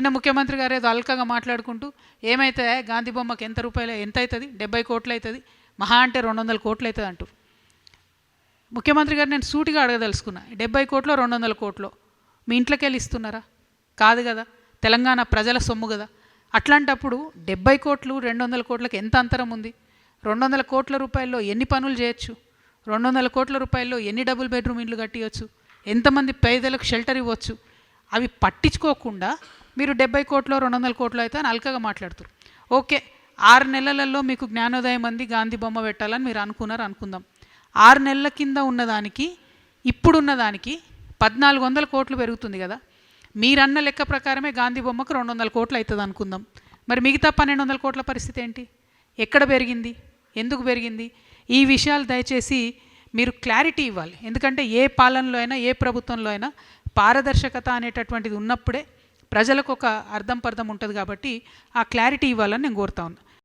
నిన్న ముఖ్యమంత్రి గారు ఏదో అల్కగా మాట్లాడుకుంటూ ఏమైతే గాంధీ బొమ్మకి ఎంత రూపాయలు ఎంత అవుతుంది, 70 కోట్లు అవుతుంది, మహా అంటే 200 కోట్లు అవుతుంది అంటారు. ముఖ్యమంత్రి గారు నేను సూటిగా అడగదలుచుకున్నా, 70 కోట్లు 200 కోట్లు మీ ఇంట్లోకి వెళ్ళి ఇస్తున్నారా? కాదు కదా, తెలంగాణ ప్రజల సొమ్ము కదా. అట్లాంటప్పుడు 70 కోట్లు 200 కోట్లకు ఎంత అంతరం ఉంది? 200 కోట్ల రూపాయల్లో ఎన్ని పనులు చేయొచ్చు? 200 కోట్ల రూపాయల్లో ఎన్ని డబుల్ బెడ్రూమ్ ఇండ్లు కట్టియచ్చు? ఎంతమంది పేదలకు షెల్టర్ ఇవ్వచ్చు? అవి పట్టించుకోకుండా మీరు 70 కోట్లు 200 కోట్లు అయితే అని అల్కగా మాట్లాడుతారు. ఓకే, 6 నెలలలో మీకు జ్ఞానోదయం అంది గాంధీ బొమ్మ పెట్టాలని మీరు అనుకుందాం. 6 నెలల కింద ఉన్నదానికి ఇప్పుడున్న దానికి 1400 కోట్లు పెరుగుతుంది కదా. మీరన్న లెక్క ప్రకారమే గాంధీ బొమ్మకు 200 కోట్లు అవుతుంది అనుకుందాం. మరి మిగతా 1200 కోట్ల పరిస్థితి ఏంటి? ఎక్కడ పెరిగింది? ఎందుకు పెరిగింది? ఈ విషయాలు దయచేసి మీరు క్లారిటీ ఇవ్వాలి. ఎందుకంటే ఏ పాలనలో అయినా ఏ ప్రభుత్వంలో అయినా పారదర్శకత అనేటటువంటిది ఉన్నప్పుడే ప్రజలకు ఒక అర్థం పర్థం ఉంటుంది. కాబట్టి ఆ క్లారిటీ ఇవ్వాలని నేను కోరుతా ఉన్నా.